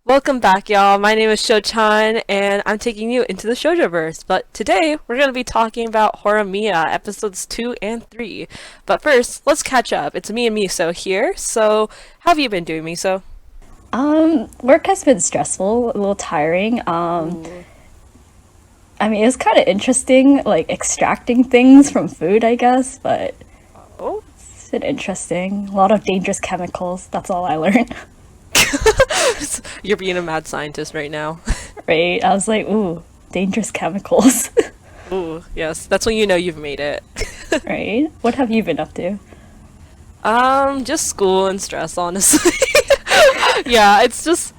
Welcome back, y'all. My name is Sho-chan, and I'm taking you into the Shoujo-verse. But today, we're going to be talking about Horimiya, episodes 2 and 3. But first, let's catch up. It's me and Miso here. So, how have you been doing, Miso? Work has been stressful, a little tiring. Ooh. I mean, it was kind of interesting, like extracting things from food, I guess, but Oh? it's been interesting. A lot of dangerous chemicals, that's all I learned, You're being a mad scientist right now. right? I was like, ooh, dangerous chemicals, Ooh, yes. That's when you know you've made it. right? What have you been up to? Just school and stress, honestly. Yeah, it's just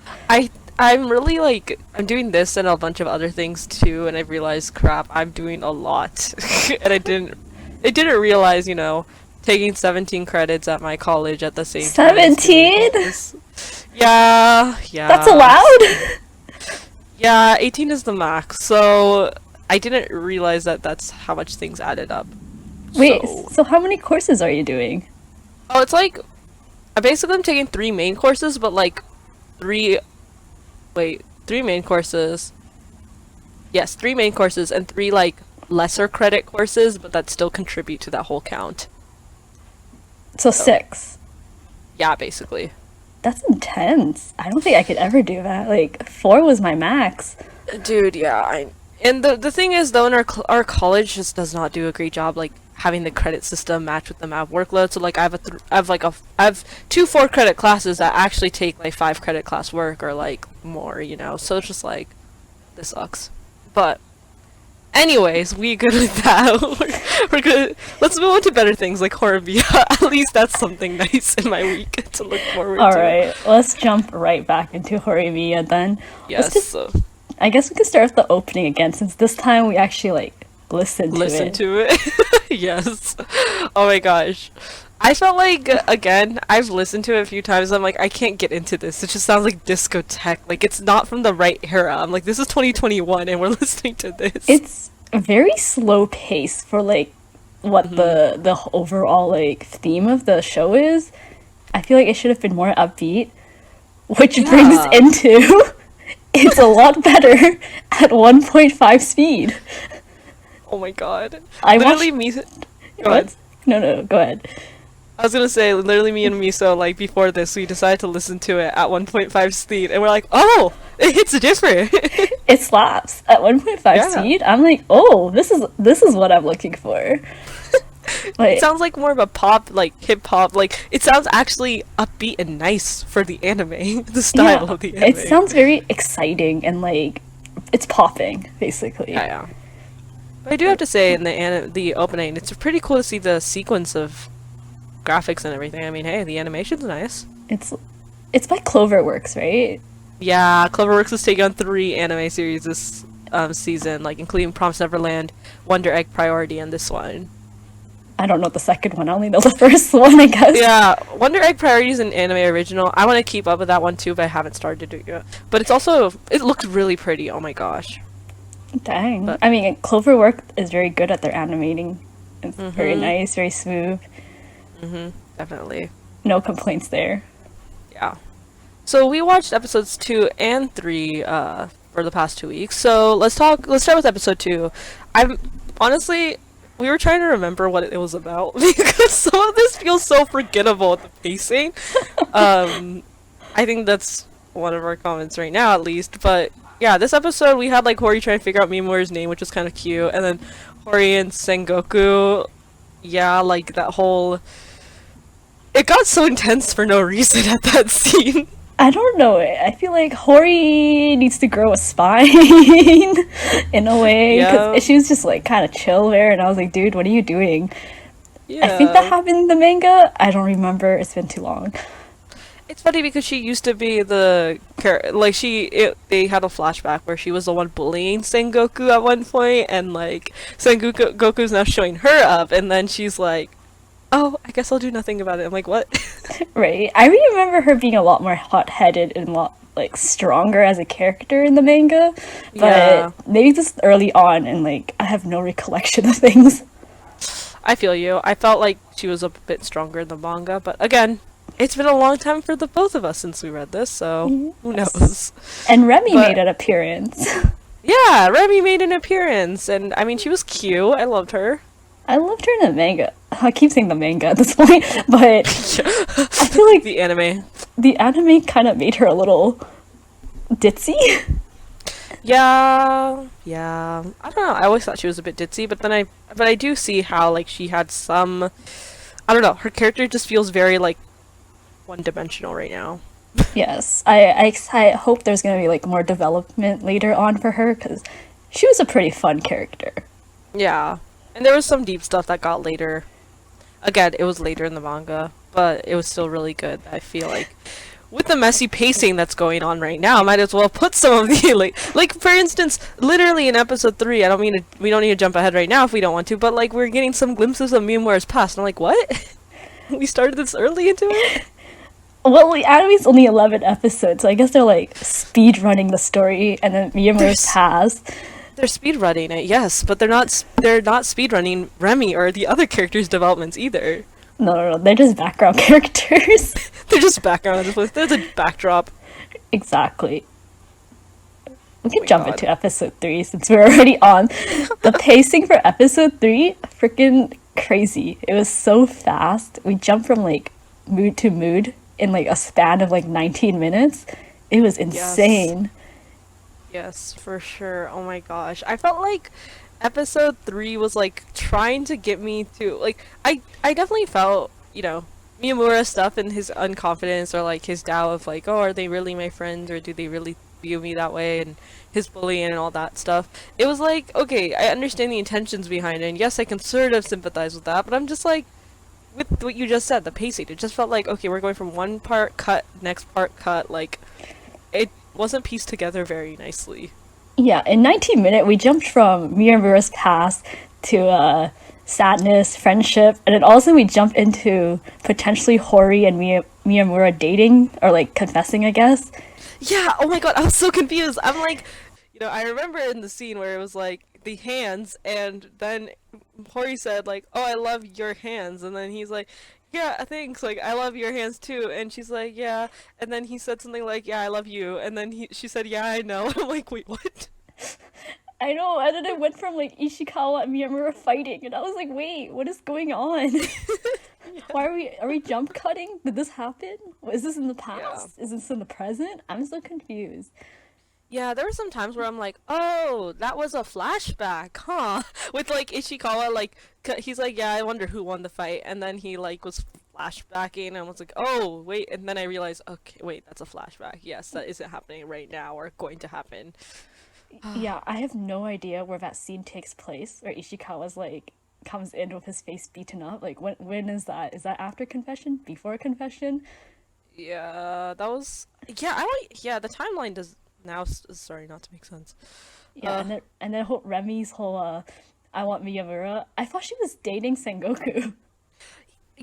I'm really like I'm doing this and a bunch of other things too, and I've realized crap, I'm doing a lot. And I didn't realize, taking 17 credits at my college at the same time is doing all 17? this. Yeah, That's yeah. allowed? Yeah, 18 is the max. So I didn't realize that that's how much things added up. Wait, So, so how many courses are you doing? oh, it's like I basically am taking three main courses, but like three three main courses. Yes, three main courses and three like lesser credit courses, but that still contribute to that whole count. So So, 6. yeah, basically. That's intense. I don't think I could ever do that. Like, 4 was my max. Dude, yeah, and the thing is though, in our college just does not do a great job like having the credit system match with the amount of workload. So like I have two 4 credit classes that actually take like 5 credit class work or like more. So it's just like this sucks. But anyways, we good with that. We're good. Let's move on to better things like Horimiya. At least that's something nice in my week to look forward to. Alright, let's jump right back into Horimiya then. Let's Yes. just, So I guess we could start with the opening again, since this time we actually, like, listened to listen it. to it. Yes. Oh my gosh. I felt like again, I've listened to it a few times. I'm like, I can't get into this. It just sounds like discotheque. Like it's not from the right era. I'm like, this is 2021 and we're listening to this. It's very slow pace for, like, what Hmm. the overall, like, theme of the show is. I feel like it should have been more upbeat, which brings Yeah. into it's a lot better at 1.5 speed. Oh my god. I Literally watched. me. Go ahead. What? No, no, go ahead. I was gonna say, literally me and Miso, like before this, we decided to listen to it at 1.5 speed, and we're like, oh, it hits different. It slaps at 1.5 Yeah. speed. I'm like, oh, this is what I'm looking for. It Like, sounds like more of a pop, like hip hop. Like it sounds actually upbeat and nice for the anime, the style yeah, of the it anime. sounds very exciting and like it's popping Yeah, basically. yeah. But I do have to say, in the opening, it's pretty cool to see the sequence of graphics and everything. I mean, hey, the animation's nice. It's it's by Cloverworks, right? Yeah, Cloverworks is taking on 3 anime series this season, like including Promised Neverland, Wonder Egg Priority, and this one. I don't know the second one. I only know the first one, I guess. Yeah, Wonder Egg Priority is an anime original. I want to keep up with that one too, but I haven't started it yet. But it looks really pretty. Oh my gosh. Dang. But I mean, Cloverworks is very good at their animating. It's very mhm, nice, very smooth. definitely. No complaints there. Yeah. So we watched episodes 2 and 3 for the past 2 weeks. So let's start with episode 2. I'm honestly we were trying to remember what it was about because some of this feels so forgettable with the pacing. Um I think that's one of our comments right now at least, but yeah, this episode we had like Hori trying to figure out Miyamura's name, which was kind of cute, and then Hori and Sengoku, yeah, like that whole it got so intense for no reason at that scene. I don't know. I feel like Hori needs to grow a spine in a way Yeah. because she was just like kind of chill there, and I was like, dude, what are you doing? I think that Yeah. happened in the manga. I don't remember. It's been too long. It's funny because she used to be like they had a flashback where she was the one bullying Sengoku at one point, and like Sengoku Goku's now showing her up, and then she's like, "Oh, I guess I'll do nothing about it." I'm like, "What?" Right. I remember her being a lot more hot-headed and a lot like stronger as a character in the manga, but Yeah, maybe just early on, and like I have no recollection of things. I feel you. I felt like she was a bit stronger in the manga, but again, it's been a long time for the both of us since we read this, so who Yes. knows? And Remy made But an appearance. yeah, Remy made an appearance, and I mean, she was cute. I loved her. I loved her in the manga. I keep saying the manga at this point, but I feel like The anime. the anime kind of made her a little ditzy. Yeah, yeah. I don't know. I always thought she was a bit ditzy, but I do see how like she had some. I don't know. Her character just feels very like one-dimensional right now. Yes, I hope there's gonna be like more development later on for her because she was a pretty fun character. Yeah, and there was some deep stuff that got later. Again, it was later in the manga, but it was still really good. I feel like with the messy pacing that's going on right now, I might as well put some of the like for instance, literally in episode 3. We don't need to jump ahead right now if we don't want to, but like we're getting some glimpses of Miyamura's past. And I'm like, what? We started this early into it? Well, the anime's only 11 episodes, so I guess they're like speed running the story, and then Miyamura's There's past. They're speedrunning it, yes, but they're not speedrunning Remy or the other characters' developments either. No, no, no, they're just background characters. They're just background. There's a backdrop. Exactly. We can my jump God. into episode 3 since we're already on. The pacing for episode 3, freaking crazy. It was so fast. We jumped from like mood to mood in like a span of like 19 minutes. It was insane. Yes, for sure. Oh my gosh. I felt like episode 3 was like trying to get me to like I definitely felt, Miyamura stuff and his unconfidence or like his doubt of like, oh, are they really my friends or do they really view me that way, and his bullying and all that stuff. It was like, okay, I understand the intentions behind it, and yes, I can sort of sympathize with that, but I'm just like with what you just said, the pacing, it just felt like, okay, we're going from one part cut, next part cut, like it wasn't pieced together very nicely. Yeah, in 19 minutes, we jumped from Miyamura's past to sadness, friendship, and then also we jumped into potentially Hori and Miyamura dating, or like confessing, I guess. Yeah, oh my god, I was so confused. I'm like, I remember in the scene where it was like the hands, and then Hori said like, "Oh, I love your hands," and then he's like, "Yeah, thanks. Like, I love your hands too." And she's like, "Yeah," and then he said something like, "Yeah, I love you," and then she said, "Yeah, I know." And I'm like, "Wait, what?" I know, and then it went from like Ishikawa and Miyamura fighting, and I was like, wait, what is going on? Why are we jump cutting? Did this happen? Is this in the Yeah. past? Is this in the present? I'm so confused. Yeah, there were some times where I'm like, "Oh, that was a flashback, huh?" With like Ishikawa, like he's like, "Yeah, I wonder who won the fight," and then he like was flashbacking, and I was like, "Oh, wait," and then I realized, okay, wait, that's a flashback. Yes, that isn't happening right now or going to happen. Yeah, I have no idea where that scene takes place, where Ishikawa's like comes in with his face beaten up. Like when is that? Is that after confession? Before confession? Yeah, that was. Yeah, I like. Yeah, the timeline does now starting not to make sense. Yeah, Uh, and then Remy's whole I want Miyamura. I thought she was dating Sengoku.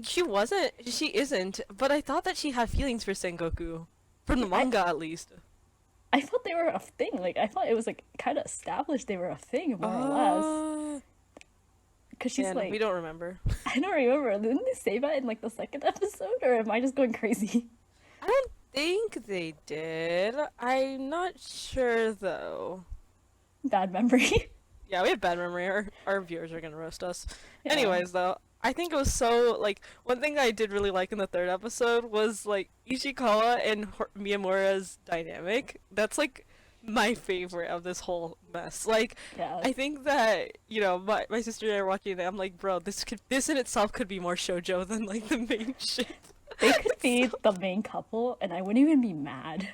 she wasn't. She isn't. But I thought that she had feelings for Sengoku, from the I manga at least. I thought they were a thing. Like I thought it was like kind of established they were a thing more or less. Uh, Cause she's Man, we like, don't remember. I don't remember. Didn't they say that in like the second episode, or am I just going crazy? I don't think they did. I'm not sure though. Bad memory. Yeah, we have bad memory. Our viewers are gonna roast us. Yeah. Anyways, though, I think it was so like one thing I did really like in the third episode was like Ishikawa and Miyamura's dynamic. That's like my favorite of this whole mess. Like, Yeah. I think that my sister and I are watching it. I'm like, bro, this in itself could be more shojo than like the main shit. They could be the main couple, and I wouldn't even be mad.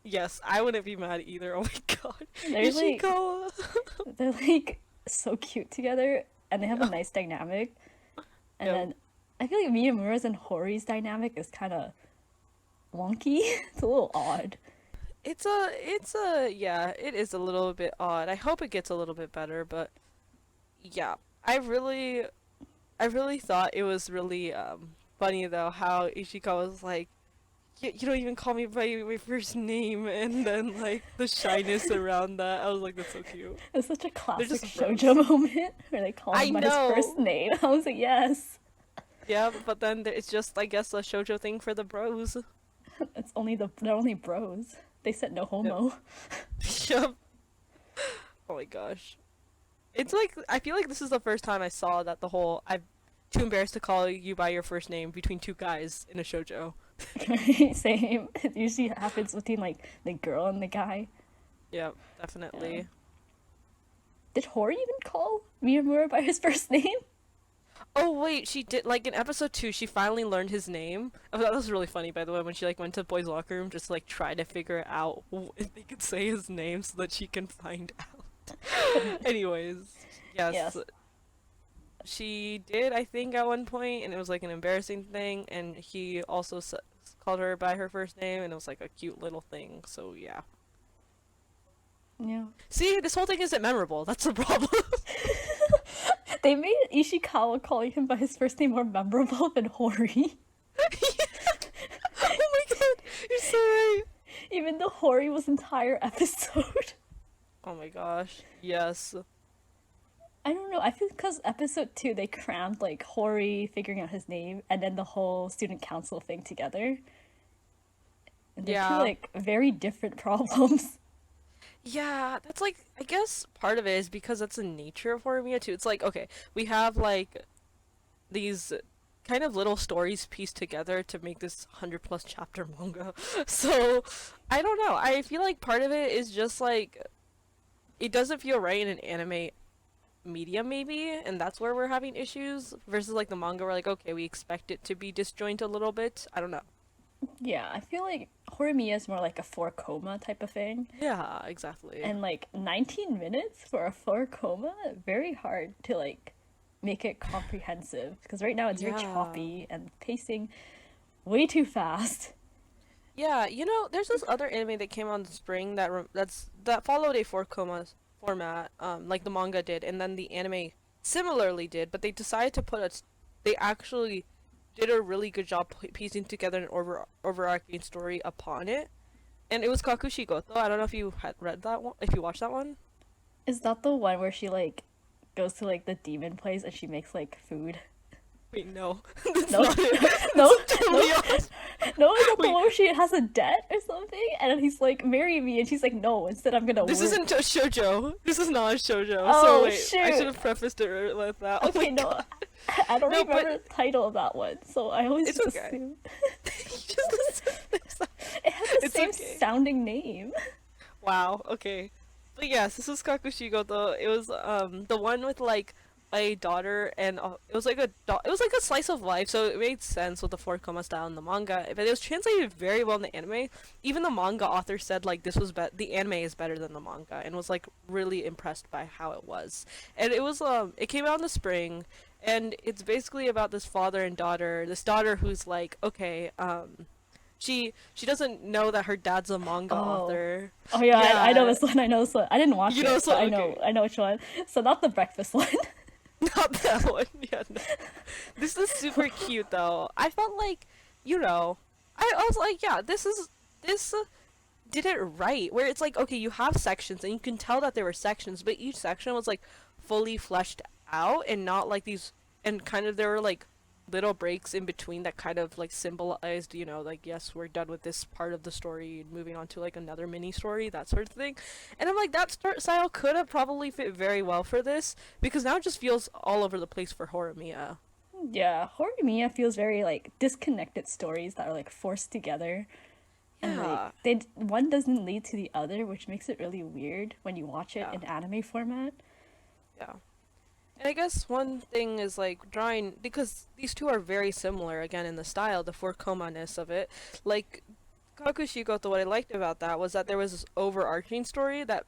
Yes, I wouldn't be mad either. Oh my god, They're like, Ishikawa. they're like so cute together, and they have a Yeah. nice dynamic. And Yep. then I feel like Miyamura's and Hori's dynamic is kind of wonky. It's a little odd. Yeah, it is a little bit odd. I hope it gets a little bit better, but yeah, I really thought it was really funny though how Ishikawa was like, you don't even call me by my first name, and then like the shyness around that. I was like, that's so cute. It's such a They're classic just bros. shoujo moment where they call I him by his first know. name. I was like, yes. Yeah, but then it's just, I guess, a shoujo thing for the bros. It's only they're only bros. They said no Yep. homo. Yep. Oh my gosh. It's like, I feel like this is the first time I saw that the whole, I'm too embarrassed to call you by your first name between two guys in a shoujo. Same. It usually happens between like the girl and the guy. Yep, Yeah. definitely. Did Hori even call Miyamura by his first name? Oh wait, she did, like in episode 2, she finally learned his name. Oh, that was really funny, by the way, when she like went to the boys' locker room just to, like try to figure out if they could say his name so that she can find out. Anyways, yes, Yes. she did, I think, at one point, and it was like an embarrassing thing, and he also called her by her first name, and it was like a cute little thing, so yeah. Yeah. See, this whole thing isn't memorable, that's the problem. They made Ishikawa calling him by his first name more memorable than Hori. Oh my god, you're so right. Even though Hori was entire episode. Oh my gosh, yes. I don't know. I feel because episode 2 they crammed like Hori figuring out his name and then the whole student council thing together. And they're two Yeah. like very different problems. Yeah, that's like, I guess part of it is because that's the nature of Horimiya too. It's like, okay, we have like these kind of little stories pieced together to make this 100 plus chapter manga. So, I don't know. I feel like part of it is just like it doesn't feel right in an anime medium maybe, and that's where we're having issues versus like the manga where like okay, we expect it to be disjoint a little bit. I don't know. Yeah, I feel like Horimiya is more like a 4 coma type of thing. Yeah, exactly. And like 19 minutes for a 4 coma, very hard to like make it comprehensive because right now it's very Yeah. choppy and pacing way too fast. Yeah, there's this other anime that came out in the spring that followed a four comas format, like the manga did, and then the anime similarly did, but they decided to they actually did a really good job piecing together an overarching story upon it, and it was Kakushigoto. I don't know if you had read that one, if you watched that one. Is that the one where she like goes to like the demon place and she makes like food? Wait, no, that's No, not it. no, That's no, totally off. no. Is that the Wait, one where she has a debt or something? And then he's like, "Marry me," and she's like, "No, instead I'm gonna this work." isn't a shoujo. This is not a shoujo. So Oh wait, I should shoot! have prefaced it with that. Oh my Okay, no, god. I don't No, remember but the title of that one, so I always it's just okay. assume Just it has the it's same okay. sounding name. Wow, okay. But yes, this is Kakushigo though. It was the one with like a daughter and it was like it was like a slice of life, so it made sense with the four koma style in the manga. But it was translated very well in the anime. Even the manga author said like the anime is better than the manga and was like really impressed by how it was. And it was it came out in the spring and it's basically about this father and daughter. This daughter who's like, okay, she doesn't know that her dad's a manga Oh, author. oh yeah, I know Yeah, this one. I know this one. I didn't watch you know, it, but so okay, I know which one. So not the breakfast one. not that one. Yeah, no. This is super cute though. I felt like, I was like, yeah, this did it right. Where it's like, okay, you have sections, and you can tell that there were sections, but each section was like fully fleshed out, and not like these, and kind of there were like little breaks in between that kind of like symbolized, like yes, we're done with this part of the story, moving on to like another mini story, that sort of thing. And I'm like, that style could have probably fit very well for this because now it just feels all over the place for Horimiya. Yeah, Horimiya feels very like disconnected stories that are like forced together, and like Yeah, one doesn't lead to the other, which makes it really weird when you watch it yeah, in anime format. yeah. And I guess one thing is like drawing because these two are very similar again in the style, the four koma-ness of it. Like Kakushigoto, what I liked about that was that there was this overarching story that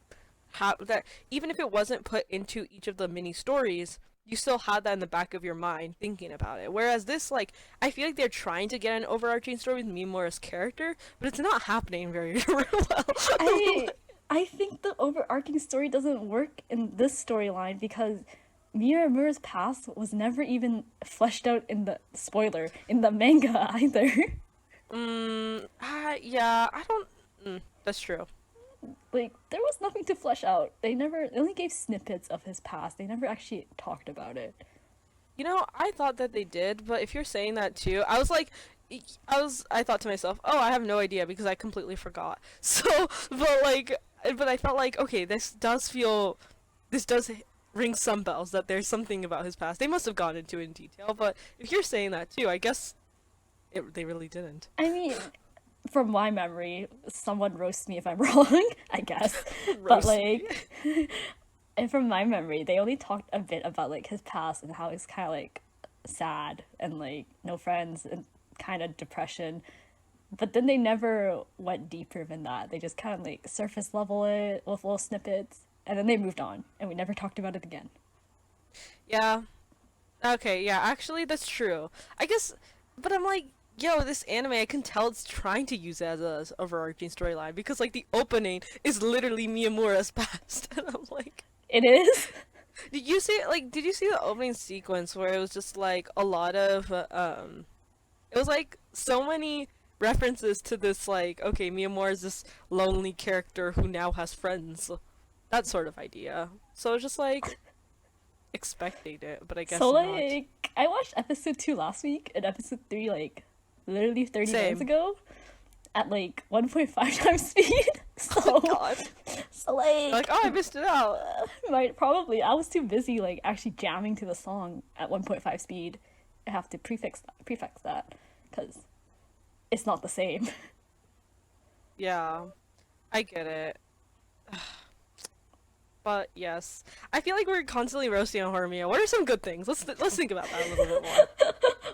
even if it wasn't put into each of the mini stories, you still had that in the back of your mind thinking about it. Whereas this, like, I feel like they're trying to get an overarching story with Mimura's character, but it's not happening very well. I I think the overarching story doesn't work in this storyline because Miramura's past was never even fleshed out in the spoiler in the manga either. Yeah, I don't. That's true. Like there was nothing to flesh out. They only gave snippets of his past. They never actually talked about it. I thought that they did, but if you're saying that too, I thought to myself, oh, I have no idea because I completely forgot. So, but I felt like, okay, this does ring some bells that there's something about his past. They must have gone into it in detail, but if you're saying that too, I guess they really didn't. I mean, from my memory, someone roast me if I'm wrong, I guess. But Roast me. like, and from my memory, they only talked a bit about like his past and how he's kind of like sad and like no friends and kind of depression. But then they never went deeper than that. They just kind of like surface level it with little snippets, and then they moved on, and we never talked about it again. Yeah. Okay, yeah, actually that's true. I guess but I'm like, yo, this anime I can tell it's trying to use it as a overarching storyline because like the opening is literally Miyamura's past. And I'm like, It is. did you see the opening sequence where it was just like a lot of it was like so many references to this like, okay, Miyamura is this lonely character who now has friends. That sort of idea. So it's just like expecting it, but I So guess not. like, I watched episode 2 last week and episode 3 like literally 30 minutes Same. ago at like 1.5 times speed. Oh So god. so Like, like oh, I missed it out. might probably I was too busy like actually jamming to the song at 1.5 speed. I have to prefix that because it's not the same. Yeah, I get it. But yes, I feel like we're constantly roasting on Horimiya. What are some good things? Let's think about that a little bit more.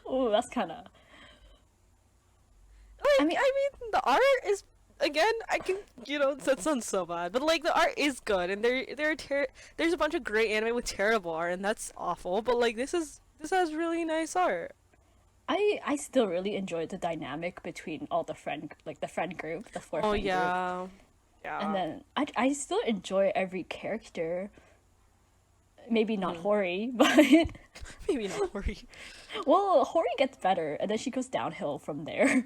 Oh, that's kind of. I Like, mean, I mean, the art is again. I can, that sounds so bad, but like the art is good, and there's a bunch of great anime with terrible art, and that's awful. But like this has really nice art. I still really enjoyed the dynamic between all the friend group, the four Oh friend group, yeah, and yeah. then I still enjoy every character. Maybe not Hmm. Hori, but Maybe not Hori. well, Hori gets better, and then she goes downhill from there.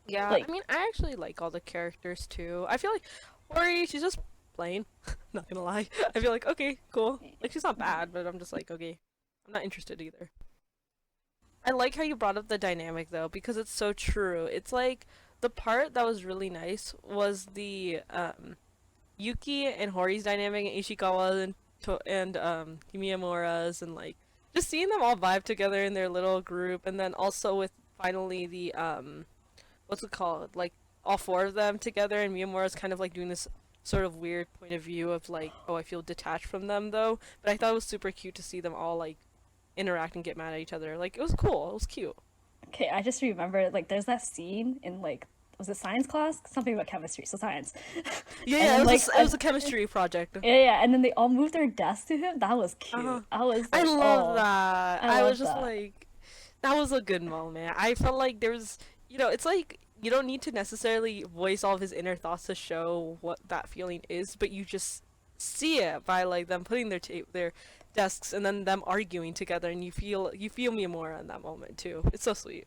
Yeah, I Like, mean, I actually like all the characters too. I feel like Hori, she's just plain. Not gonna lie. I feel like, okay, cool. Like, she's not bad, but I'm just like, okay, I'm not interested either. I like how you brought up the dynamic though, because it's so true. It's like the part that was really nice was the Yuki and Hori's dynamic and Ishikawa and Miyamura's and like just seeing them all vibe together in their little group and then also with finally the what's it called? Like all four of them together and Miyamura's kind of like doing this sort of weird point of view of like, oh, I feel detached from them though. But I thought it was super cute to see them all like interact and get mad at each other. Like it was cool. It was cute. okay, I just remember like there's that scene in like was it science class? Something about chemistry, so science. Yeah, And yeah, then like it was a chemistry project. yeah, yeah, and then they all moved their desks to him. That was Uh-huh. cute. I was I like, love oh, that. I I was love just that. like, that was a good moment. I felt like there was, it's like you don't need to necessarily voice all of his inner thoughts to show what that feeling is, but you just see it by like them putting their desks and then them arguing together, and you feel Miyamura in that moment too. It's so sweet.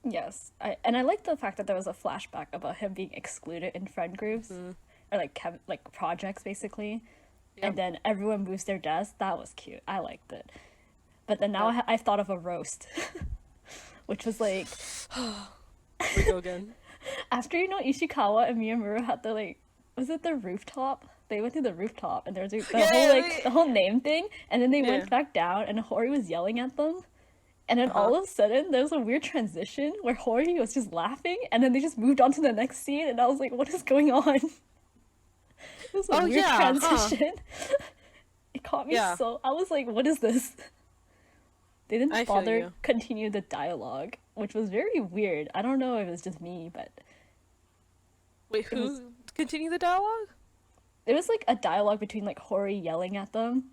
Yes, I like the fact that there was a flashback about him being excluded in friend groups Mm. or like projects basically, and Yep. then everyone moves their desk. That was cute. I liked it. But then now Yep. I've thought of a roast, which was like Here we go again. after Ishikawa and Miyamura had the like was it the rooftop? They went to the rooftop and there was like, the Yeah, whole yeah, like the whole name thing, and then they yeah. went back down and Hori was yelling at them. And then Uh-huh. all of a sudden, there was a weird transition where Hori was just laughing, and then they just moved on to the next scene, and I was like, what is going on? It was a Oh weird yeah, huh. transition. It caught me Yeah. so. I was like, what is this? They didn't I feel bother you. continue the dialogue, which was very weird. I don't know if it was just me, but Wait, it was who continue the dialogue? it was like a dialogue between like Hori yelling at them,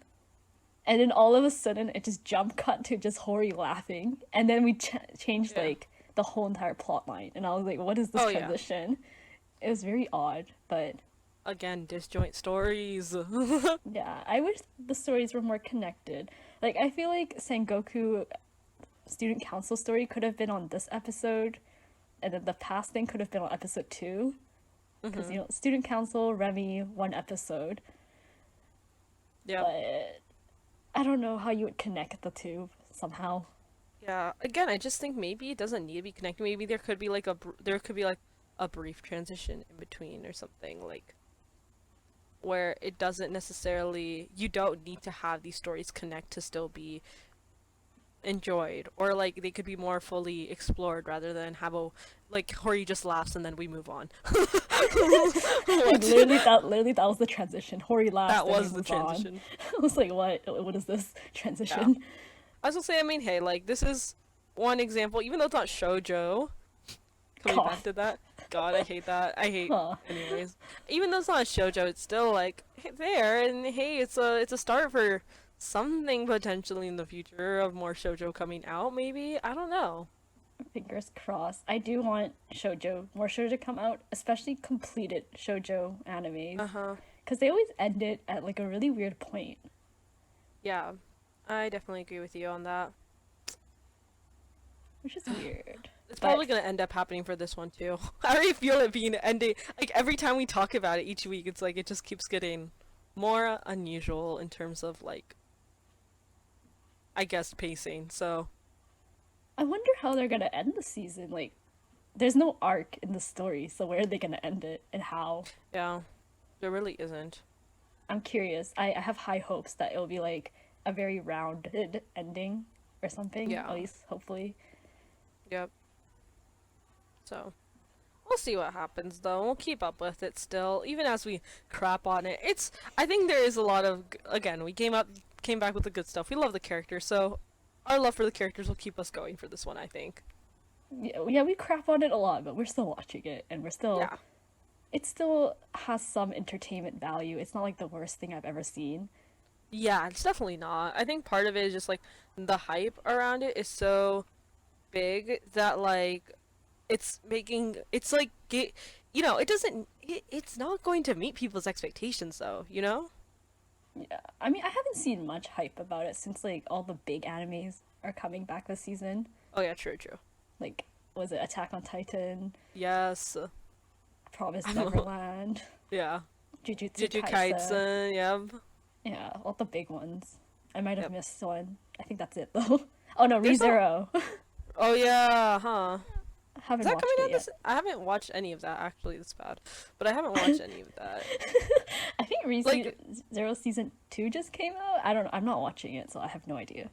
and then all of a sudden it just jump cut to just Hori laughing, and then we changed Yeah. like the whole entire plot line, and I was like, what is this Oh yeah. transition? It was very odd, but Again, disjoint stories. yeah, I wish the stories were more connected. Like, I feel like Sengoku student council story could have been on this episode, and then the past thing could have been on episode 2. Because, Hmm. student council, Remy, one episode. Yep. But I don't know how you would connect the two somehow. Yeah, again, I just think maybe it doesn't need to be connected. Maybe there could be like there could be like a brief transition in between or something like where it doesn't necessarily you don't need to have these stories connect to still be enjoyed, or like they could be more fully explored rather than have a like Hori just laughs and then we move on. What? Literally that was the transition. Hori laughs, That then we was the move on. transition. I was like, what is this Yeah. transition? I was gonna say, I mean, hey, like this is one example, even though it's not shoujo. Can we back Cough. to that? God, I hate that. I hate. Huh. Anyways, even though it's not shoujo, it's still like there, and hey, it's a start for something potentially in the future of more shoujo coming out. Maybe I don't know. Fingers crossed. I do want more shoujo to come out, especially completed shoujo animes, Uh huh. because they always end it at like a really weird point, Yeah, I definitely agree with you on that. which is weird. It's But probably gonna end up happening for this one too. I already feel it being ending. Like every time we talk about it each week, it's like it just keeps getting more unusual in terms of like, I guess pacing. So I wonder how they're gonna end the season. Like, there's no arc in the story, so where are they gonna end it and how? yeah, there really isn't. I'm curious. I have high hopes that it'll be like a very rounded ending or something, Yeah. at least hopefully. Yep. So we'll see what happens though. We'll keep up with it still, even as we crap on it. I think there is a lot of again. We came back with the good stuff. We love the characters, so our love for the characters will keep us going for this one. I think. Yeah, we crap on it a lot, but we're still watching it and Yeah. it still has some entertainment value. It's not like the worst thing I've ever seen. Yeah, it's definitely not. I think part of it is just like the hype around it is so big that like it's like it doesn't it's not going to meet people's expectations though, you know? Yeah. I mean, I haven't seen much hype about it since like all the big animes are coming back this season. Oh yeah, true, true. Like, was it Attack on Titan, Yes. Promised Neverland, Yeah. Jujutsu Jujutsu Kaisen? Kaisen, yep. Yeah, all the big ones. I might have Yep. missed one. I think that's it though. Oh no, There's no ReZero. Oh yeah, huh. I Is haven't that watched coming it out yet. this I haven't watched any of that actually, that's bad. But I haven't watched any of that. I think Like ReZero season 2 just came out. I don't know. I'm not watching it, so I have no idea.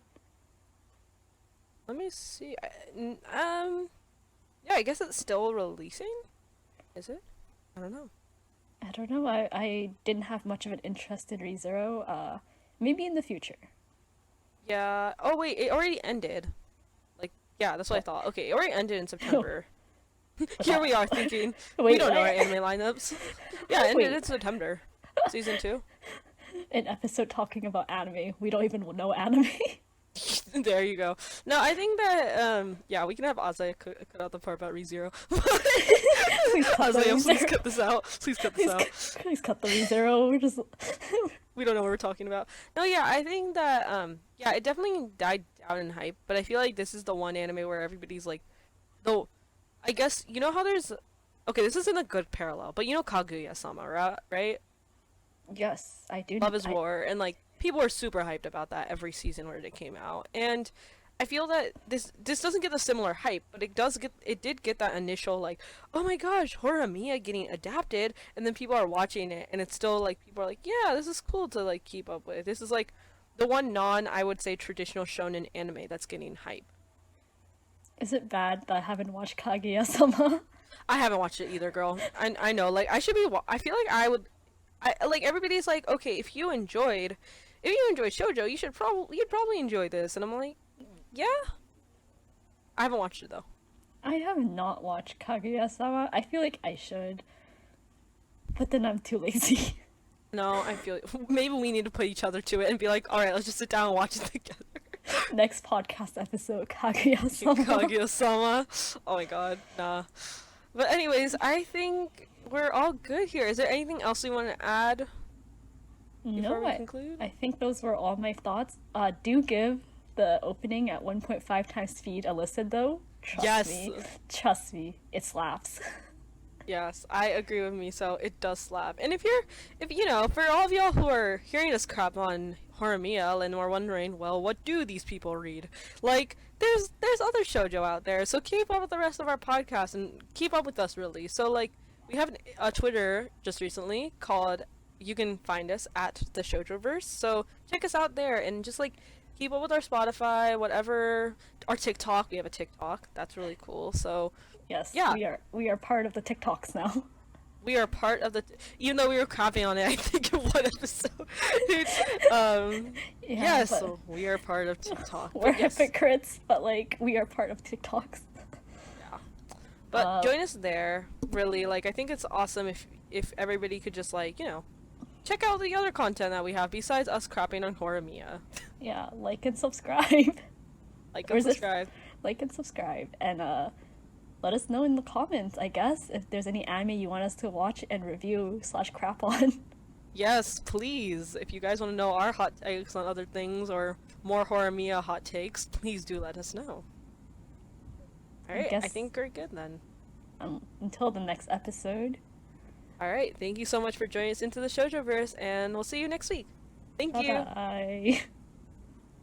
let me see. Yeah, I guess it's still releasing? Is it? I don't know. I don't know. I didn't have much of an interest in ReZero. Maybe in the future. Yeah. Oh wait, it already ended. Like, yeah, that's what I thought. Okay, it already ended in September. Here we are thinking we Wait, don't know our what? anime lineups. Yeah, it ended Wait, in September. Season 2. an episode talking about anime. We don't even know anime. There you go. No, I think that yeah, we can have Azayan cut out the part about ReZero. Please cut the Azayan, please ReZero. cut this out. Please cut this out. Please cut the ReZero. We're just We don't know what we're talking about. No, yeah, I think that yeah, it definitely died down in hype, but I feel like this is the one anime where everybody's like though I guess you know how there's okay, this isn't a good parallel, but you know Kaguya-sama, right? yes, I do. Love is War, and like people are super hyped about that every season where it came out. And I feel that this doesn't get the similar hype, but it did get that initial like, oh my gosh, Horimiya getting adapted, and then people are watching it, and it's still like people are like, yeah, this is cool to like keep up with. This is like the one I would say traditional shonen anime that's getting hype. Is it bad that I haven't watched Kaguya-sama? I haven't watched it either, girl. I know, like I should be. I feel like I would. I like everybody's like, okay, if you enjoyed shoujo, you'd probably enjoy this, and I'm like, yeah. I haven't watched it though. I have not watched Kaguya-sama. I feel like I should, but then I'm too lazy. No, I feel maybe we need to put each other to it and be like, all right, let's just sit down and watch it together. Next podcast episode, Kaguya-sama. Kaguya-sama. Oh my god, nah. But anyways, I think we're all good here. Is there anything else you want to add before No, we conclude? I think those were all my thoughts. Do give the opening at 1.5 times speed a listen though. Yes. Trust me, it slaps. Yes, I agree with Miso. It does slap. And if you know, for all of y'all who are hearing this crap on Horimiya and are wondering, well, what do these people read? Like, there's other shoujo out there, so keep up with the rest of our podcast and keep up with us, really. So, like, we have a Twitter just recently called. You can find us at the Shoujo-verse. So check us out there and just like keep up with our Spotify, whatever, our TikTok. We have a TikTok. That's really cool. So Yes, yeah, we are part of the TikToks now. we are part of the. Even though we were crapping on it, I think in one episode. Yeah, yes, but so we are part of TikTok. we're But yes, hypocrites, but like we are part of TikToks. yeah. But join us there. Really, like I think it's awesome if everybody could just like check out the other content that we have besides us crapping on Horimiya. Yeah, like and subscribe. Like Or and is it- subscribe. Like and subscribe, and let us know in the comments, I guess, if there's any anime you want us to watch and review / crap on. Yes, please. If you guys want to know our hot takes on other things or more Horimiya hot takes, please do let us know. Alright, I guess- think we're good then. Until the next episode. Alright, thank you so much for joining us into the Shoujo-verse, and we'll see you next week. Thank you! Bye.